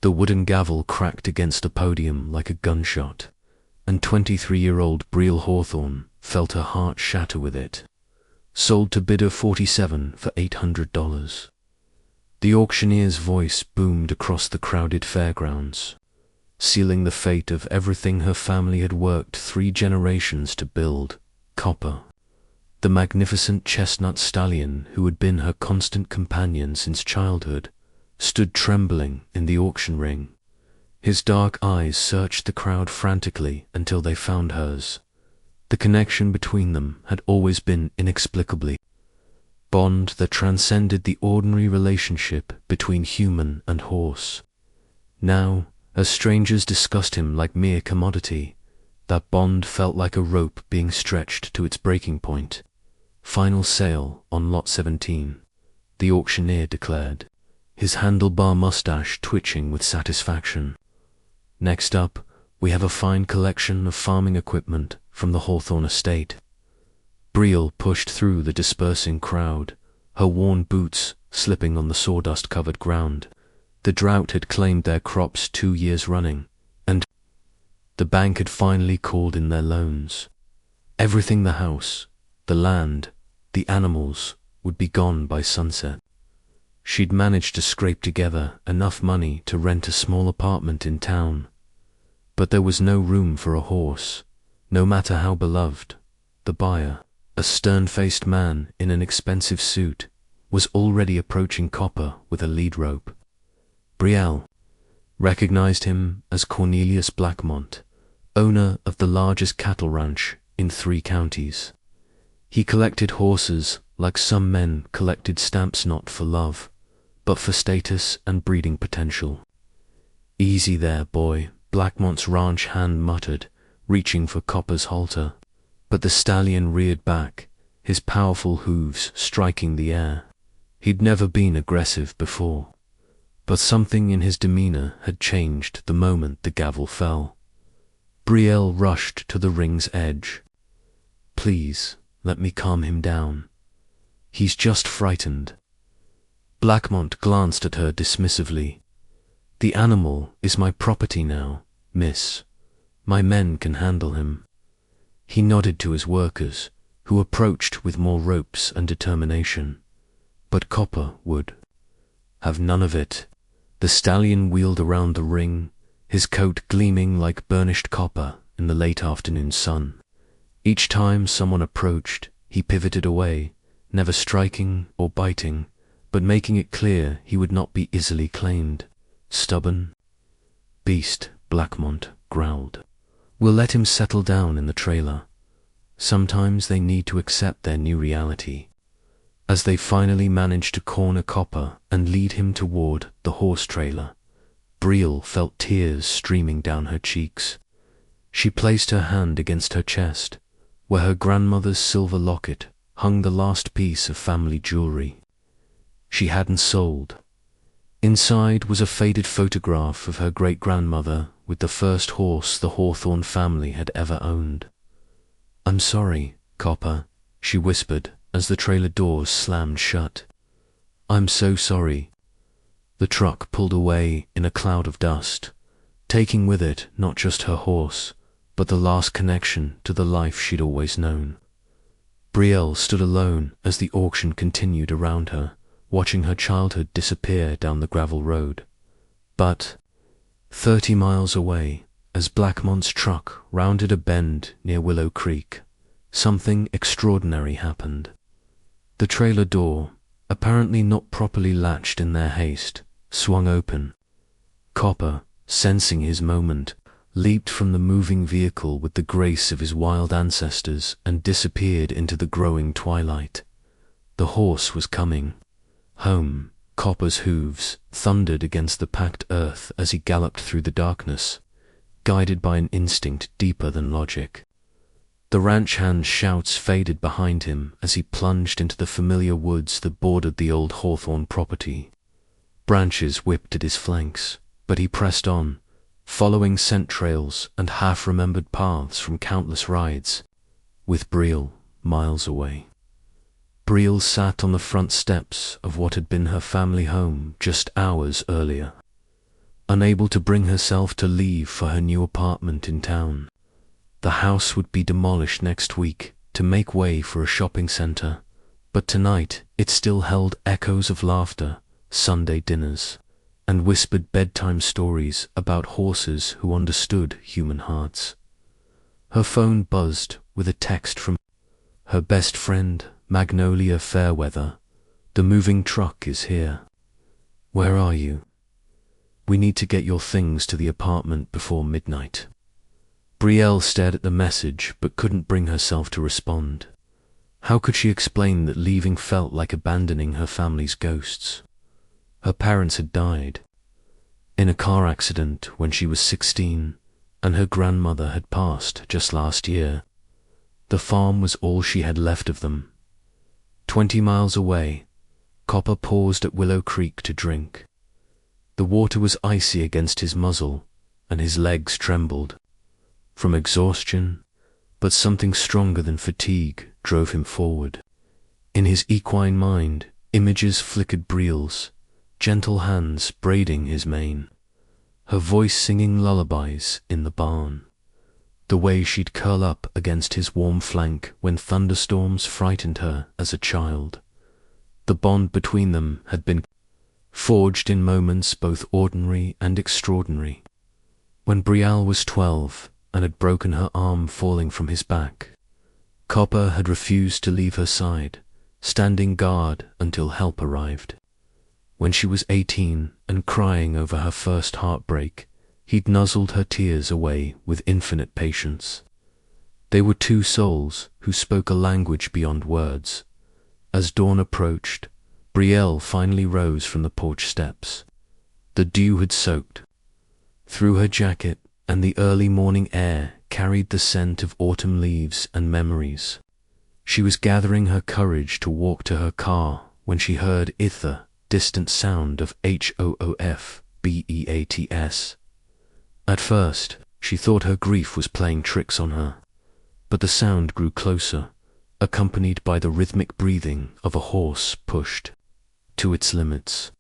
The wooden gavel cracked against the podium like a gunshot, and 23-year-old Brielle Hawthorne felt her heart shatter with it. Sold to bidder 47 for $800. The auctioneer's voice boomed across the crowded fairgrounds, sealing the fate of everything her family had worked 3 generations to build: Copper, the magnificent chestnut stallion who had been her constant companion since childhood, stood trembling in the auction ring. His dark eyes searched the crowd frantically until they found hers. The connection between them had always been inexplicably bond that transcended the ordinary relationship between human and horse. Now, as strangers discussed him like mere commodity, that bond felt like a rope being stretched to its breaking point. Final sale on lot 17, the auctioneer declared, his handlebar mustache twitching with satisfaction. Next up, we have a fine collection of farming equipment from the Hawthorne estate. Brielle pushed through the dispersing crowd, her worn boots slipping on the sawdust-covered ground. The drought had claimed their crops 2 years running, and the bank had finally called in their loans. Everything, the house, the land, the animals, would be gone by sunset. She'd managed to scrape together enough money to rent a small apartment in town, but there was no room for a horse, no matter how beloved. The buyer, a stern-faced man in an expensive suit, was already approaching Copper with a lead rope. Brielle recognized him as Cornelius Blackmont, owner of the largest cattle ranch in 3 counties. He collected horses like some men collected stamps, not for love, but for status and breeding potential. "Easy there, boy," Blackmont's ranch hand muttered, reaching for Copper's halter. But the stallion reared back, his powerful hooves striking the air. He'd never been aggressive before, but something in his demeanor had changed the moment the gavel fell. Brielle rushed to the ring's edge. "Please, let me calm him down. He's just frightened." Blackmont glanced at her dismissively. "The animal is my property now, miss. My men can handle him." He nodded to his workers, who approached with more ropes and determination. But Copper would have none of it. The stallion wheeled around the ring, his coat gleaming like burnished copper in the late afternoon sun. Each time someone approached, he pivoted away, never striking or biting, but making it clear he would not be easily claimed. "Stubborn beast," Blackmont growled. "We'll let him settle down in the trailer. Sometimes they need to accept their new reality." As they finally managed to corner Copper and lead him toward the horse trailer, Brielle felt tears streaming down her cheeks. She placed her hand against her chest, where her grandmother's silver locket hung the last piece of family jewelry she hadn't sold. Inside was a faded photograph of her great-grandmother with the first horse the Hawthorne family had ever owned. "I'm sorry, Copper," she whispered as the trailer doors slammed shut. "I'm so sorry." The truck pulled away in a cloud of dust, taking with it not just her horse, but the last connection to the life she'd always known. Brielle stood alone as the auction continued around her, watching her childhood disappear down the gravel road. But 30 miles away, as Blackmont's truck rounded a bend near Willow Creek, something extraordinary happened. The trailer door, apparently not properly latched in their haste, swung open. Copper, sensing his moment, leaped from the moving vehicle with the grace of his wild ancestors and disappeared into the growing twilight. The horse was coming. Home. Copper's hooves thundered against the packed earth as he galloped through the darkness, guided by an instinct deeper than logic. The ranch hand's shouts faded behind him as he plunged into the familiar woods that bordered the old Hawthorne property. Branches whipped at his flanks, but he pressed on, following scent trails and half-remembered paths from countless rides, with Brielle miles away. Brielle sat on the front steps of what had been her family home just hours earlier. unable to bring herself to leave for her new apartment in town. The house would be demolished next week to make way for a shopping center, but tonight it still held echoes of laughter, Sunday dinners, and whispered bedtime stories about horses who understood human hearts. Her phone buzzed with a text from her best friend, Magnolia Fairweather. "The moving truck is here. Where are you? We need to get your things to the apartment before midnight." Brielle stared at the message but couldn't bring herself to respond. How could she explain that leaving felt like abandoning her family's ghosts? Her parents had died in a car accident when she was 16, and her grandmother had passed just last year. The farm was all she had left of them. 20 miles away, Copper paused at Willow Creek to drink. The water was icy against his muzzle, and his legs trembled from exhaustion, but something stronger than fatigue drove him forward. In his equine mind, images flickered. Brielle's gentle hands braiding his mane, her voice singing lullabies in the barn, the way she'd curl up against his warm flank when thunderstorms frightened her as a child. The bond between them had been forged in moments both ordinary and extraordinary. When Brielle was 12 and had broken her arm falling from his back, Copper had refused to leave her side, standing guard until help arrived. When she was 18 and crying over her first heartbreak, he'd nuzzled her tears away with infinite patience. They were two souls who spoke a language beyond words. As dawn approached, Brielle finally rose from the porch steps. The dew had soaked through her jacket, and the early morning air carried the scent of autumn leaves and memories. She was gathering her courage to walk to her car when she heard the distant sound of HOOFBEATS. At first, she thought her grief was playing tricks on her, but the sound grew closer, accompanied by the rhythmic breathing of a horse pushed to its limits.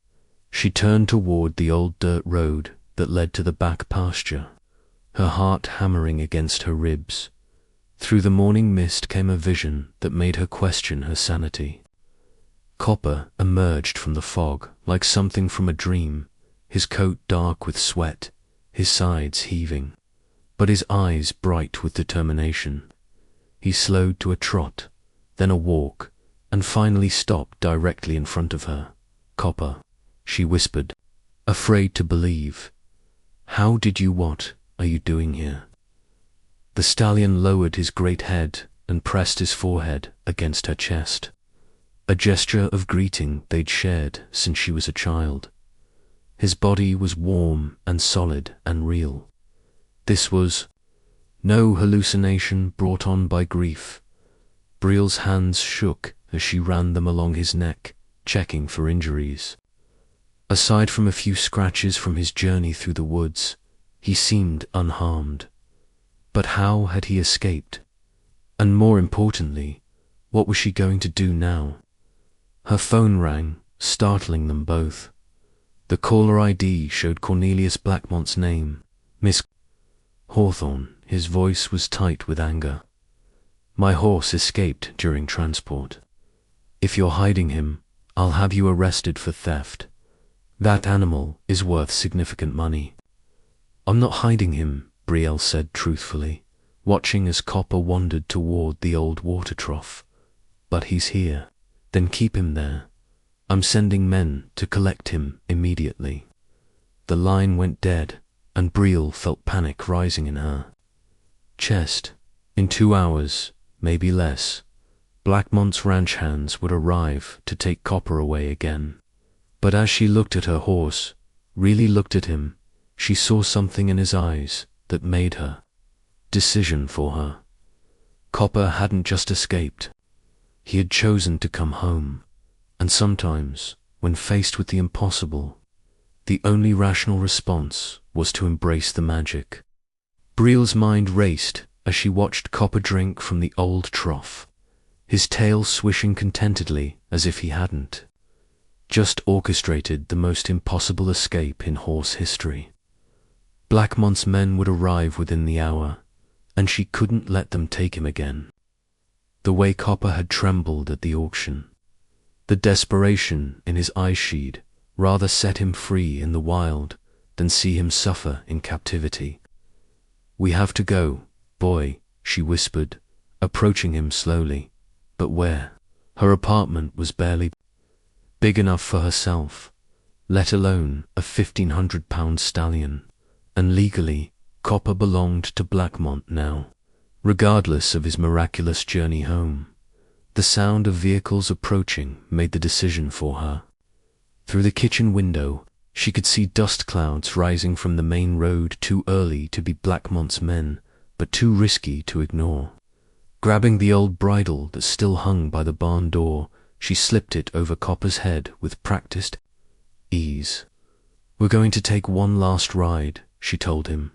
She turned toward the old dirt road that led to the back pasture, her heart hammering against her ribs. Through the morning mist came a vision that made her question her sanity. Copper emerged from the fog like something from a dream, his coat dark with sweat, his sides heaving, but his eyes bright with determination. He slowed to a trot, then a walk, and finally stopped directly in front of her. "Copper," she whispered, afraid to believe. What are you doing here?" The stallion lowered his great head and pressed his forehead against her chest, a gesture of greeting they'd shared since she was a child. His body was warm and solid and real. This was no hallucination brought on by grief. Brielle's hands shook as she ran them along his neck, checking for injuries. Aside from a few scratches from his journey through the woods, he seemed unharmed. But how had he escaped? And more importantly, what was she going to do now? Her phone rang, startling them both. The caller ID showed Cornelius Blackmont's name, Miss Hawthorne. His voice was tight with anger. "My horse escaped during transport. If you're hiding him, I'll have you arrested for theft. That animal is worth significant money." "I'm not hiding him," Brielle said truthfully, watching as Copper wandered toward the old water trough. "But he's here." "Then keep him there. I'm sending men to collect him immediately." The line went dead, and Brielle felt panic rising in her chest. In 2 hours, maybe less, Blackmont's ranch hands would arrive to take Copper away again. But as she looked at her horse, really looked at him, she saw something in his eyes that made her decision for her. Copper hadn't just escaped. He had chosen to come home, and sometimes, when faced with the impossible, the only rational response was to embrace the magic. Brielle's mind raced as she watched Copper drink from the old trough, his tail swishing contentedly as if he hadn't just orchestrated the most impossible escape in horse history. Blackmont's men would arrive within the hour, and she couldn't let them take him again. The way Copper had trembled at the auction, the desperation in his eyes, she'd rather set him free in the wild than see him suffer in captivity. "We have to go, boy," she whispered, approaching him slowly. But where? Her apartment was barely big enough for herself, let alone a £1,500 stallion, and legally, Copper belonged to Blackmont now, regardless of his miraculous journey home. The sound of vehicles approaching made the decision for her. Through the kitchen window, she could see dust clouds rising from the main road, too early to be Blackmont's men, but too risky to ignore. Grabbing the old bridle that still hung by the barn door, she slipped it over Copper's head with practiced ease. "We're going to take one last ride," she told him,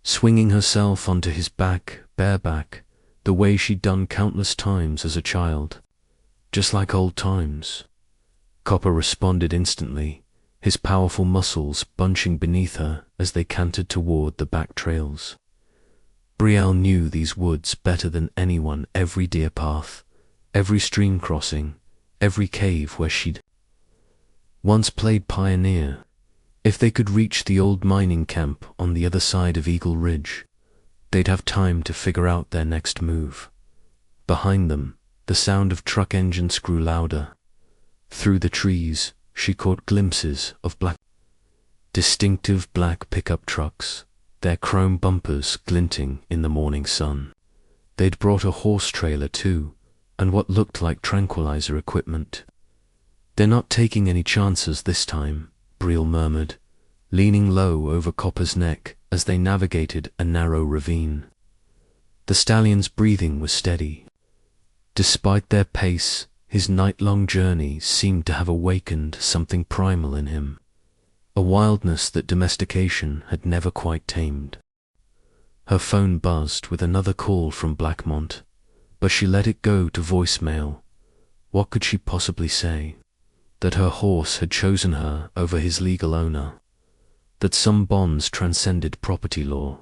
swinging herself onto his back, bareback, the way she'd done countless times as a child. "Just like old times." Copper responded instantly, his powerful muscles bunching beneath her as they cantered toward the back trails. Brielle knew these woods better than anyone, every deer path, every stream crossing, every cave where she'd once played pioneer. If they could reach the old mining camp on the other side of Eagle Ridge, they'd have time to figure out their next move. Behind them, the sound of truck engines grew louder. Through the trees, she caught glimpses of distinctive black pickup trucks, their chrome bumpers glinting in the morning sun. They'd brought a horse trailer too, and what looked like tranquilizer equipment. "They're not taking any chances this time," Brielle murmured, leaning low over Copper's neck as they navigated a narrow ravine. The stallion's breathing was steady. Despite their pace, his night-long journey seemed to have awakened something primal in him, a wildness that domestication had never quite tamed. Her phone buzzed with another call from Blackmont, but she let it go to voicemail. What could she possibly say? That her horse had chosen her over his legal owner, that some bonds transcended property law.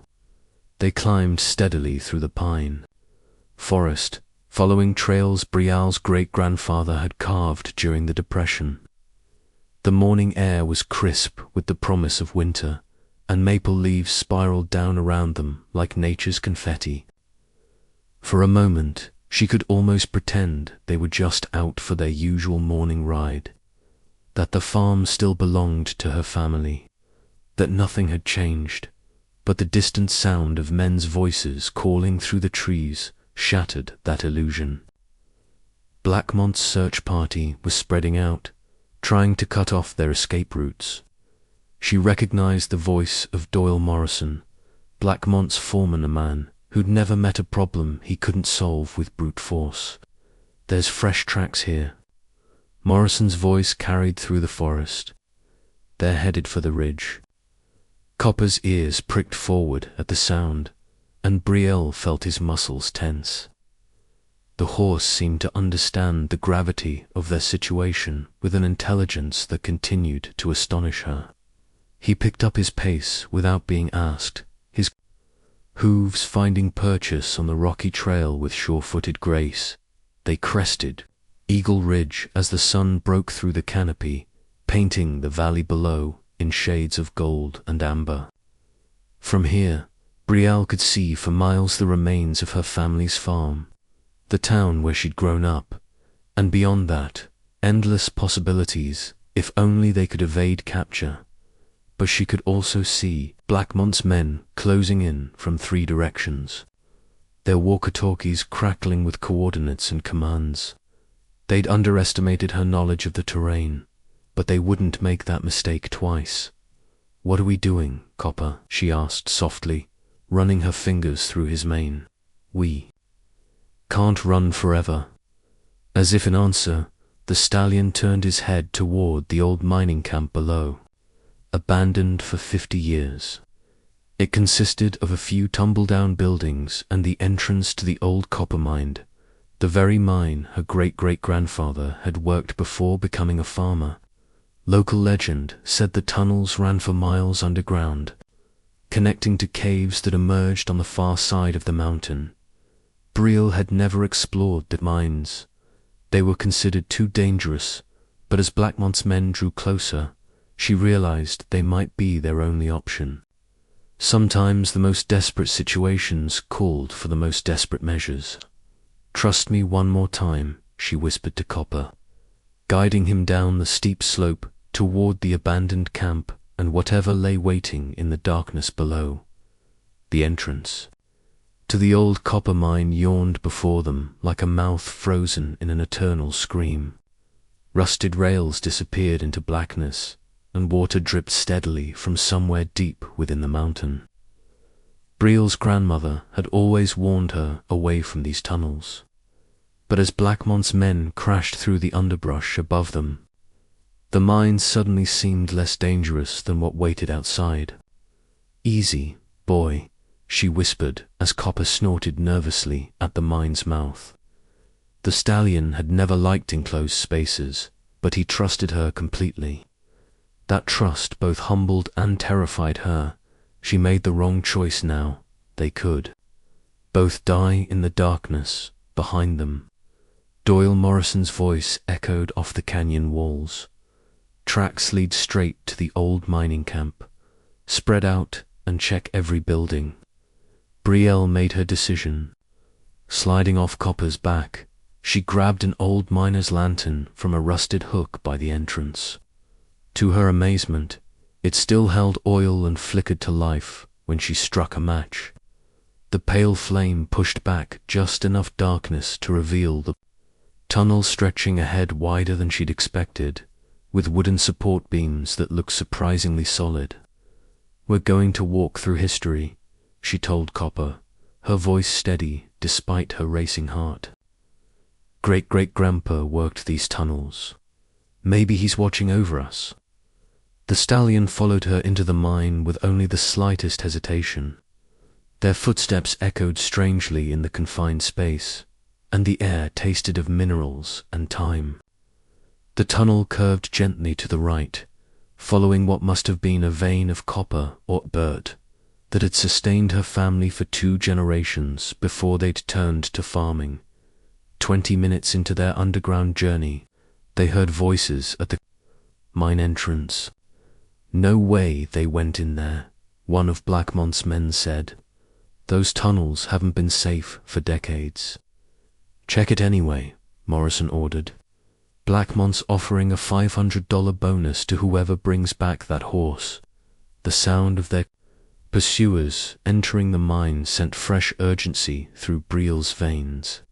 They climbed steadily through the pine forest, following trails Brielle's great-grandfather had carved during the Depression. The morning air was crisp with the promise of winter, and maple leaves spiraled down around them like nature's confetti. For a moment, she could almost pretend they were just out for their usual morning ride, that the farm still belonged to her family, that nothing had changed, but the distant sound of men's voices calling through the trees shattered that illusion. Blackmont's search party was spreading out, trying to cut off their escape routes. She recognized the voice of Doyle Morrison, Blackmont's foreman, a man who'd never met a problem he couldn't solve with brute force. "There's fresh tracks here." Morrison's voice carried through the forest. "They're headed for the ridge." Copper's ears pricked forward at the sound, and Brielle felt his muscles tense. The horse seemed to understand the gravity of their situation with an intelligence that continued to astonish her. He picked up his pace without being asked, his hooves finding purchase on the rocky trail with sure-footed grace. They crested Eagle Ridge as the sun broke through the canopy, painting the valley below in shades of gold and amber. From here, Brielle could see for miles the remains of her family's farm, the town where she'd grown up, and beyond that, endless possibilities if only they could evade capture. But she could also see Blackmont's men closing in from 3 directions, their walkie-talkies crackling with coordinates and commands. They'd underestimated her knowledge of the terrain, but they wouldn't make that mistake twice. "What are we doing, Copper?" she asked softly, running her fingers through his mane. "We can't run forever." As if in answer, the stallion turned his head toward the old mining camp below, abandoned for 50 years. It consisted of a few tumble-down buildings and the entrance to the old copper mine, the very mine her great-great-grandfather had worked before becoming a farmer. Local legend said the tunnels ran for miles underground, connecting to caves that emerged on the far side of the mountain. Brielle had never explored the mines. They were considered too dangerous, but as Blackmont's men drew closer, she realized they might be their only option. Sometimes the most desperate situations called for the most desperate measures. "Trust me one more time," she whispered to Copper, guiding him down the steep slope toward the abandoned camp and whatever lay waiting in the darkness below. The entrance to the old copper mine yawned before them like a mouth frozen in an eternal scream. Rusted rails disappeared into blackness, and water dripped steadily from somewhere deep within the mountain. Brielle's grandmother had always warned her away from these tunnels. But as Blackmont's men crashed through the underbrush above them, the mine suddenly seemed less dangerous than what waited outside. "Easy, boy," she whispered as Copper snorted nervously at the mine's mouth. The stallion had never liked enclosed spaces, but he trusted her completely. That trust both humbled and terrified her. She made the wrong choice now. They could both die in the darkness behind them. Doyle Morrison's voice echoed off the canyon walls. "Tracks lead straight to the old mining camp. Spread out and check every building." Brielle made her decision. Sliding off Copper's back, she grabbed an old miner's lantern from a rusted hook by the entrance. To her amazement, it still held oil and flickered to life when she struck a match. The pale flame pushed back just enough darkness to reveal the tunnel stretching ahead wider than she'd expected, with wooden support beams that looked surprisingly solid. "We're going to walk through history," she told Copper, her voice steady despite her racing heart. "Great-great-grandpa worked these tunnels. Maybe he's watching over us." The stallion followed her into the mine with only the slightest hesitation. Their footsteps echoed strangely in the confined space, and the air tasted of minerals and time. The tunnel curved gently to the right, following what must have been a vein of copper or dirt that had sustained her family for 2 generations before they'd turned to farming. 20 minutes into their underground journey, they heard voices at the mine entrance. "No way they went in there," one of Blackmont's men said. "Those tunnels haven't been safe for decades." "Check it anyway," Morrison ordered. "Blackmont's offering a $500 bonus to whoever brings back that horse." The sound of their pursuers entering the mine sent fresh urgency through Brielle's veins.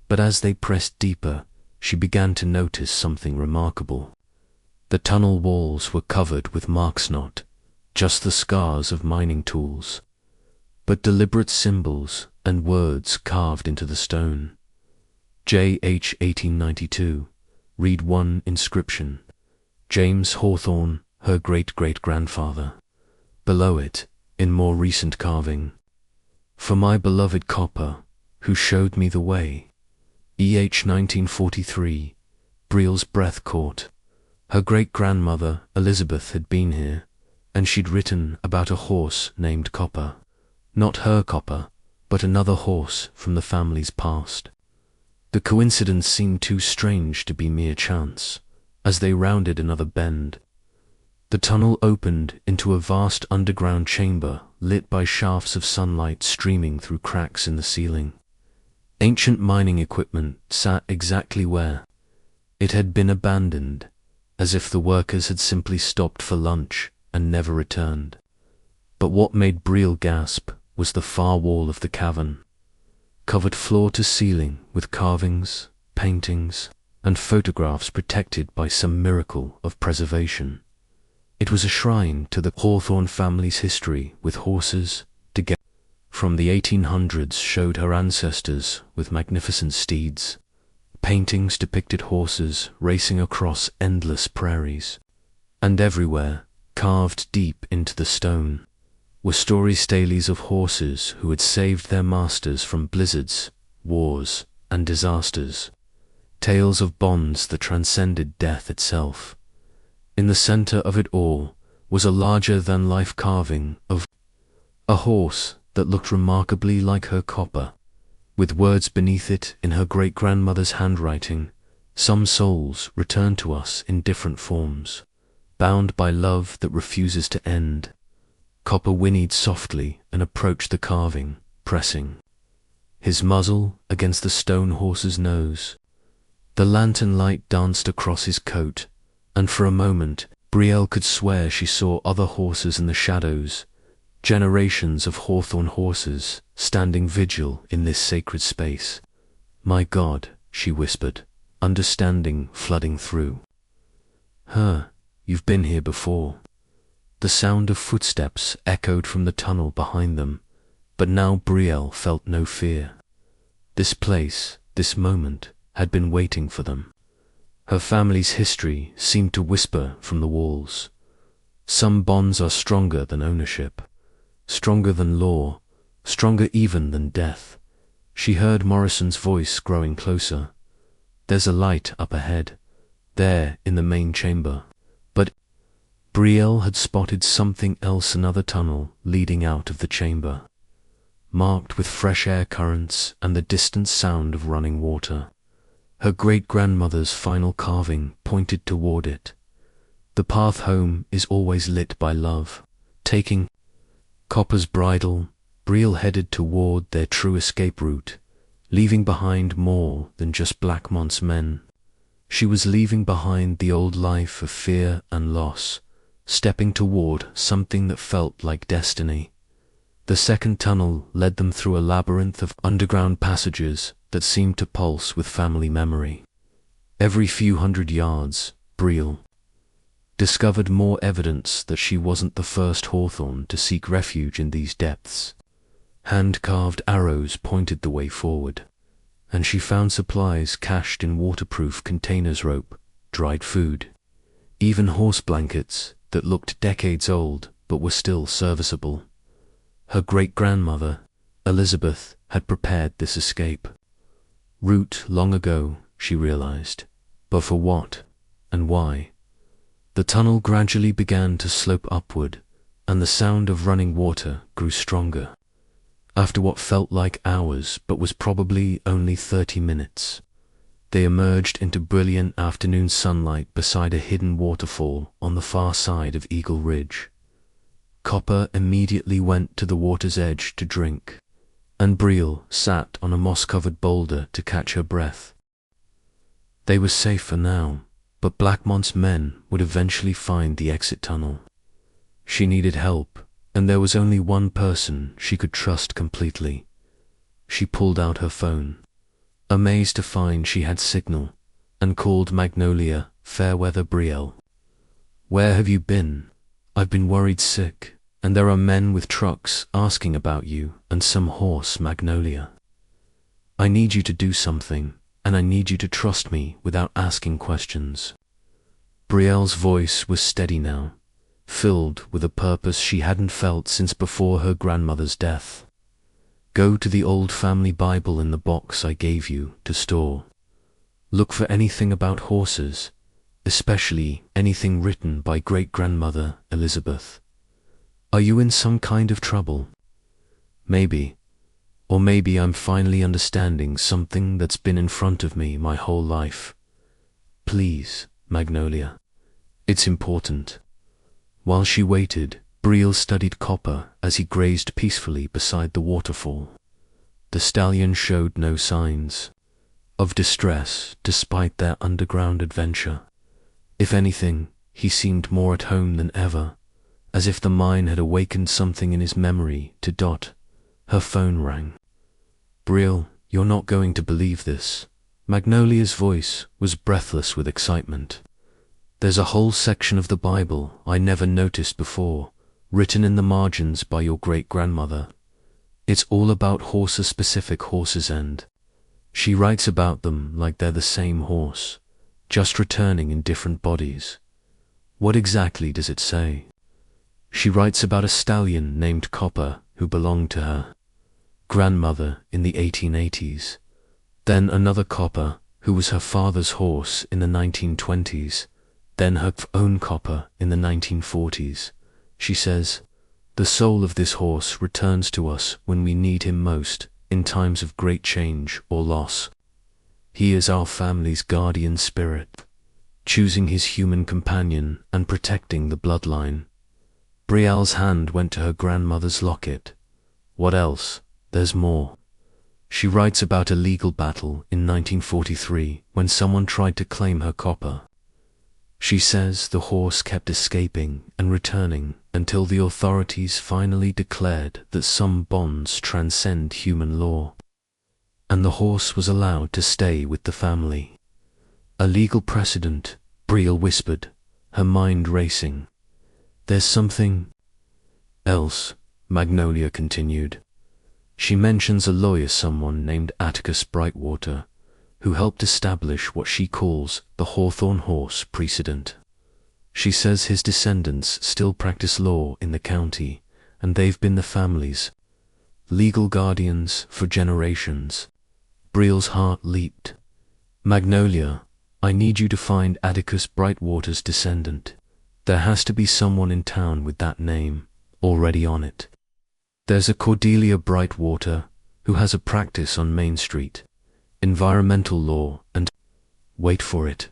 But as they pressed deeper, she began to notice something remarkable. The tunnel walls were covered with marks, not just the scars of mining tools, but deliberate symbols and words carved into the stone. J.H. 1892, read one inscription. James Hawthorne, her great-great-grandfather. Below it, in more recent carving, "For my beloved Copper, who showed me the way." E.H. 1943, Brielle's breath caught. Her great-grandmother, Elizabeth, had been here, and she'd written about a horse named Copper. Not her Copper, but another horse from the family's past. The coincidence seemed too strange to be mere chance. As they rounded another bend, the tunnel opened into a vast underground chamber lit by shafts of sunlight streaming through cracks in the ceiling. Ancient mining equipment sat exactly where it had been abandoned, as if the workers had simply stopped for lunch and never returned. But what made Brielle gasp was the far wall of the cavern, covered floor to ceiling with carvings, paintings, and photographs protected by some miracle of preservation. It was a shrine to the Hawthorne family's history with horses, together from the 1800s showed her ancestors with magnificent steeds. Paintings depicted horses racing across endless prairies. And everywhere, carved deep into the stone, were story-stales of horses who had saved their masters from blizzards, wars, and disasters. Tales of bonds that transcended death itself. In the center of it all was a larger-than-life carving of A horse that looked remarkably like her Copper, with words beneath it in her great-grandmother's handwriting. Some souls return to us in different forms, bound by love that refuses to end. Copper whinnied softly and approached the carving, pressing his muzzle against the stone horse's nose. The lantern light danced across his coat, and for a moment Brielle could swear she saw other horses in the shadows, generations of hawthorn horses standing vigil in this sacred space. "My God," she whispered, understanding flooding through her. "You've been here before." The sound of footsteps echoed from the tunnel behind them, but now Brielle felt no fear. This place, this moment, had been waiting for them. Her family's history seemed to whisper from the walls. Some bonds are stronger than ownership, stronger than law, stronger even than death. She heard Morrison's voice growing closer. "There's a light up ahead, there in the main chamber." But Brielle had spotted something else, another tunnel leading out of the chamber, marked with fresh air currents and the distant sound of running water. Her great-grandmother's final carving pointed toward it. "The path home is always lit by love." Taking Copper's bridle, Brielle headed toward their true escape route, leaving behind more than just Blackmont's men. She was leaving behind the old life of fear and loss, stepping toward something that felt like destiny. The second tunnel led them through a labyrinth of underground passages that seemed to pulse with family memory. Every few hundred yards, Brielle discovered more evidence that she wasn't the first Hawthorne to seek refuge in these depths. Hand-carved arrows pointed the way forward, and she found supplies cached in waterproof containers, rope, dried food, even horse blankets that looked decades old but were still serviceable. Her great-grandmother, Elizabeth, had prepared this escape route long ago, she realized. But for what and why? The tunnel gradually began to slope upward, and the sound of running water grew stronger. After what felt like hours but was probably only 30 minutes, they emerged into brilliant afternoon sunlight beside a hidden waterfall on the far side of Eagle Ridge. Copper immediately went to the water's edge to drink, and Brielle sat on a moss-covered boulder to catch her breath. They were safe for now, but Blackmont's men would eventually find the exit tunnel. She needed help, and there was only one person she could trust completely. She pulled out her phone, amazed to find she had signal, and called Magnolia. "Fairweather, Brielle. Where have you been? I've been worried sick, and there are men with trucks asking about you and some horse, Magnolia. I need you to do something, and I need you to trust me without asking questions." Brielle's voice was steady now, filled with a purpose she hadn't felt since before her grandmother's death. "Go to the old family Bible in the box I gave you to store. Look for anything about horses, especially anything written by great-grandmother Elizabeth. Are you in some kind of trouble? Maybe. Or maybe I'm finally understanding something that's been in front of me my whole life. Please, Magnolia. It's important." While she waited, Brielle studied Copper as he grazed peacefully beside the waterfall. The stallion showed no signs of distress despite their underground adventure. If anything, he seemed more at home than ever, as if the mine had awakened something in his memory to dot. Her phone rang. "Brielle, you're not going to believe this." Magnolia's voice was breathless with excitement. "There's a whole section of the Bible I never noticed before, written in the margins by your great-grandmother. It's all about horses, specific horses, and she writes about them like they're the same horse, just returning in different bodies." "What exactly does it say?" "She writes about a stallion named Copper who belonged to her grandmother in the 1880s, then another Copper who was her father's horse in the 1920s, then her own Copper in the 1940s. She says, The soul of this horse returns to us when we need him most, in times of great change or loss. He is our family's guardian spirit, choosing his human companion and protecting the bloodline. Brielle's hand went to her grandmother's locket. What else? There's more. She writes about a legal battle in 1943 when someone tried to claim her copper. She says the horse kept escaping and returning until the authorities finally declared that some bonds transcend human law, and the horse was allowed to stay with the family. A legal precedent, Brielle whispered, her mind racing. There's something else, Magnolia continued. She mentions a lawyer, someone named Atticus Brightwater, who helped establish what she calls the Hawthorne horse precedent. She says his descendants still practice law in the county, and they've been the family's legal guardians for generations. Brielle's heart leaped. Magnolia, I need you to find Atticus Brightwater's descendant. There has to be someone in town with that name already on it. There's a Cordelia Brightwater who has a practice on Main Street, environmental law and, wait for it, ...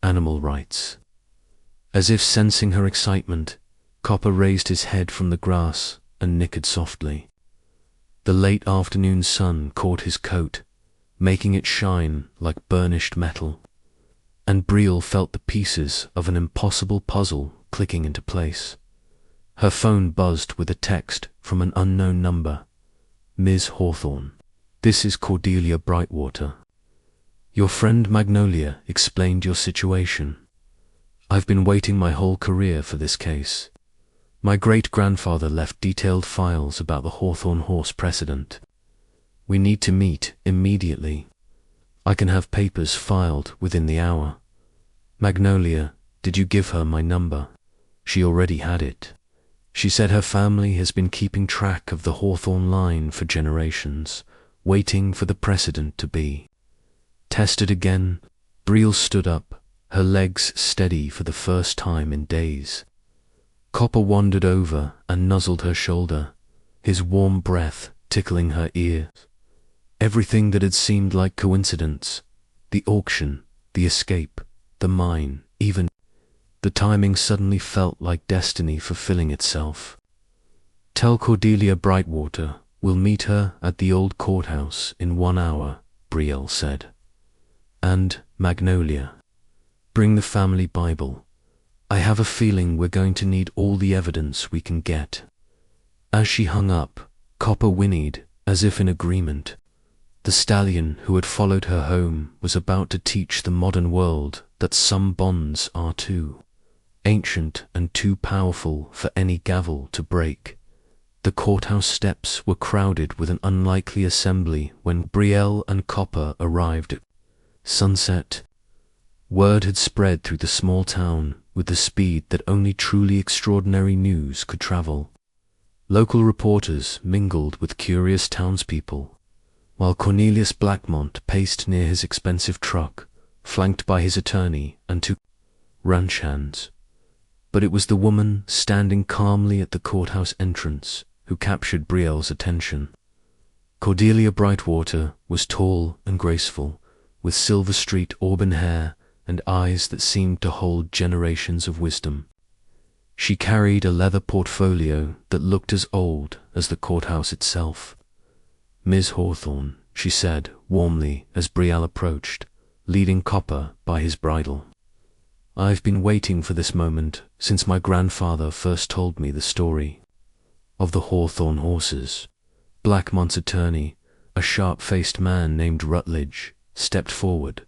animal rights. As if sensing her excitement, Copper raised his head from the grass and nickered softly. The late afternoon sun caught his coat, making it shine like burnished metal, and Brielle felt the pieces of an impossible puzzle clicking into place. Her phone buzzed with a text from an unknown number. Ms. Hawthorne, this is Cordelia Brightwater. Your friend Magnolia explained your situation. I've been waiting my whole career for this case. My great-grandfather left detailed files about the Hawthorne horse precedent. We need to meet immediately. I can have papers filed within the hour. Magnolia, did you give her my number? She already had it. She said her family has been keeping track of the Hawthorne line for generations, waiting for the precedent to be tested again. Brielle stood up, her legs steady for the first time in days. Copper wandered over and nuzzled her shoulder, his warm breath tickling her ears. Everything that had seemed like coincidence, the auction, the escape, the mine, even the timing suddenly felt like destiny fulfilling itself. Tell Cordelia Brightwater we'll meet her at the old courthouse in 1 hour, Brielle said. And, Magnolia, bring the family Bible. I have a feeling we're going to need all the evidence we can get. As she hung up, Copper whinnied, as if in agreement. The stallion who had followed her home was about to teach the modern world that some bonds are too ancient and too powerful for any gavel to break. The courthouse steps were crowded with an unlikely assembly when Brielle and Copper arrived at sunset. Word had spread through the small town with the speed that only truly extraordinary news could travel. Local reporters mingled with curious townspeople, while Cornelius Blackmont paced near his expensive truck, flanked by his attorney and 2 ranch hands. But it was the woman standing calmly at the courthouse entrance who captured Brielle's attention. Cordelia Brightwater was tall and graceful, with silver streaked auburn hair and eyes that seemed to hold generations of wisdom. She carried a leather portfolio that looked as old as the courthouse itself. Ms. Hawthorne, she said warmly as Brielle approached, leading Copper by his bridle. I've been waiting for this moment since my grandfather first told me the story of the Hawthorne horses. Blackmont's attorney, a sharp-faced man named Rutledge, stepped forward.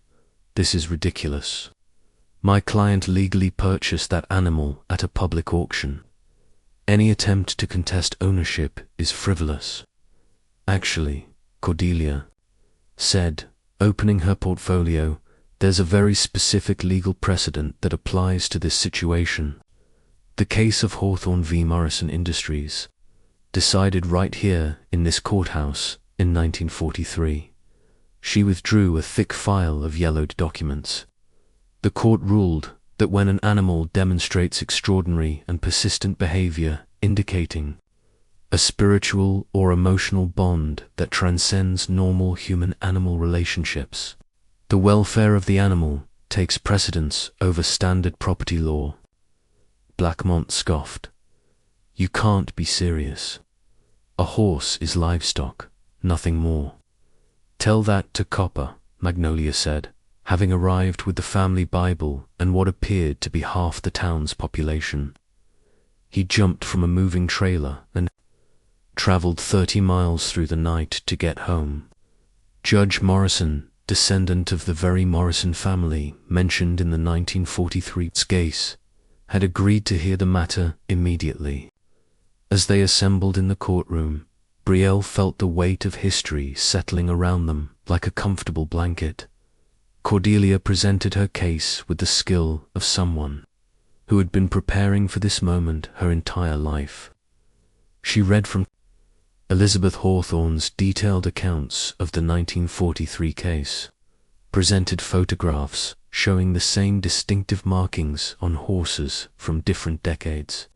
This is ridiculous. My client legally purchased that animal at a public auction. Any attempt to contest ownership is frivolous. Actually, Cordelia said, opening her portfolio, there's a very specific legal precedent that applies to this situation. The case of Hawthorne v. Morrison Industries, decided right here in this courthouse in 1943. She withdrew a thick file of yellowed documents. The court ruled that when an animal demonstrates extraordinary and persistent behavior indicating a spiritual or emotional bond that transcends normal human-animal relationships, the welfare of the animal takes precedence over standard property law. Blackmont scoffed. You can't be serious. A horse is livestock, nothing more. Tell that to Copper, Magnolia said, having arrived with the family Bible and what appeared to be half the town's population. He jumped from a moving trailer and traveled 30 miles through the night to get home. Judge Morrison, descendant of the very Morrison family mentioned in the 1943 case, had agreed to hear the matter immediately. As they assembled in the courtroom, Brielle felt the weight of history settling around them like a comfortable blanket. Cordelia presented her case with the skill of someone who had been preparing for this moment her entire life. She read from Elizabeth Hawthorne's detailed accounts of the 1943 case, presented photographs showing the same distinctive markings on horses from different decades,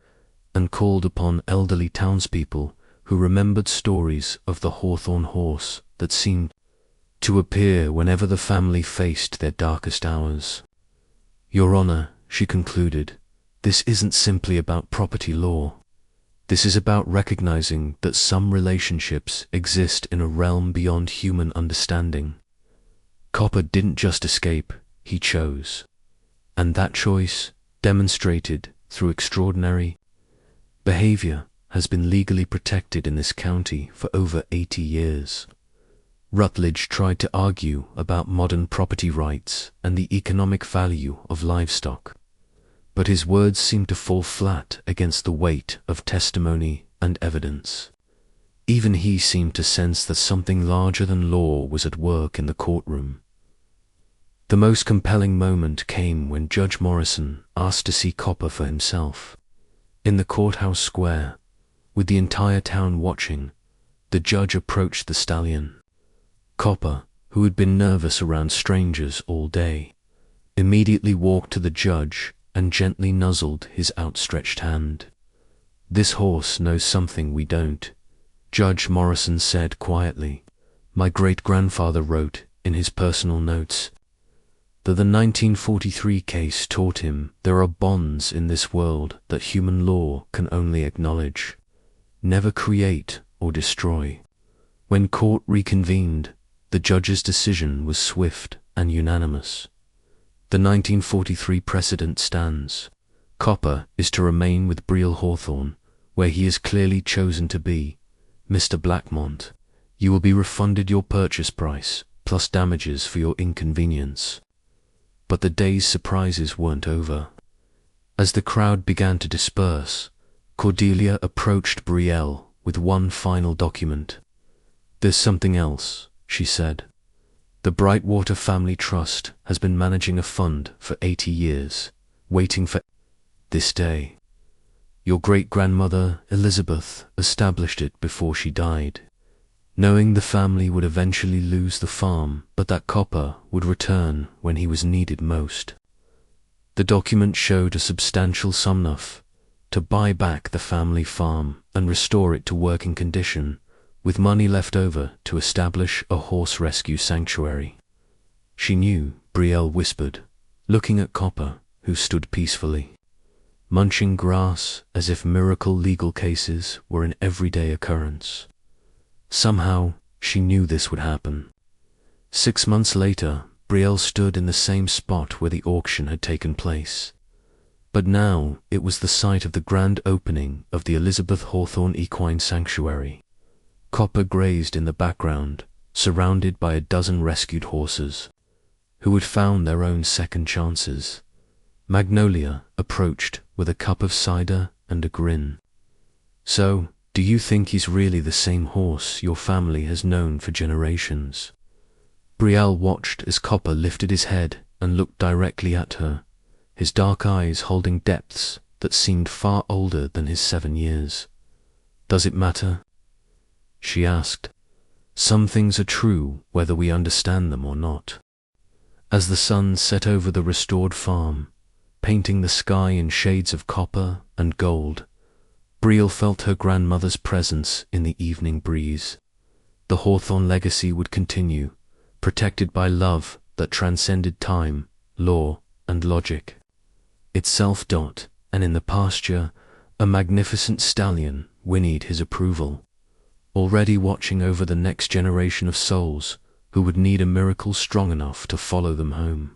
and called upon elderly townspeople who remembered stories of the Hawthorne horse that seemed to appear whenever the family faced their darkest hours. Your Honor, she concluded, this isn't simply about property law. This is about recognizing that some relationships exist in a realm beyond human understanding. Copper didn't just escape, he chose. And that choice, demonstrated through extraordinary behavior, has been legally protected in this county for over 80 years. Rutledge tried to argue about modern property rights and the economic value of livestock, but his words seemed to fall flat against the weight of testimony and evidence. Even he seemed to sense that something larger than law was at work in the courtroom. The most compelling moment came when Judge Morrison asked to see Copper for himself. In the courthouse square, with the entire town watching, the judge approached the stallion. Copper, who had been nervous around strangers all day, immediately walked to the judge and gently nuzzled his outstretched hand. This horse knows something we don't, Judge Morrison said quietly. My great-grandfather wrote in his personal notes that the 1943 case taught him there are bonds in this world that human law can only acknowledge, never create or destroy. When court reconvened, the judge's decision was swift and unanimous. The 1943 precedent stands. Copper is to remain with Brielle Hawthorne, where he is clearly chosen to be. Mr. Blackmont, you will be refunded your purchase price, plus damages for your inconvenience. But the day's surprises weren't over. As the crowd began to disperse, Cordelia approached Brielle with one final document. There's something else, she said. The Brightwater Family Trust has been managing a fund for 80 years, waiting for this day. Your great-grandmother, Elizabeth, established it before she died, knowing the family would eventually lose the farm, but that Copper would return when he was needed most. The document showed a substantial sum enough to buy back the family farm and restore it to working condition, with money left over to establish a horse rescue sanctuary. She knew, Brielle whispered, looking at Copper, who stood peacefully, munching grass as if miracle legal cases were an everyday occurrence. Somehow, she knew this would happen. 6 months later, Brielle stood in the same spot where the auction had taken place. But now it was the site of the grand opening of the Elizabeth Hawthorne Equine Sanctuary. Copper grazed in the background, surrounded by a dozen rescued horses, who had found their own second chances. Magnolia approached with a cup of cider and a grin. So, do you think he's really the same horse your family has known for generations? Brielle watched as Copper lifted his head and looked directly at her, his dark eyes holding depths that seemed far older than his 7 years. Does it matter? She asked. Some things are true whether we understand them or not. As the sun set over the restored farm, painting the sky in shades of copper and gold, Brielle felt her grandmother's presence in the evening breeze. The Hawthorne legacy would continue, protected by love that transcended time, law, and logic. Itself. And in the pasture, a magnificent stallion whinnied his approval, already watching over the next generation of souls who would need a miracle strong enough to follow them home.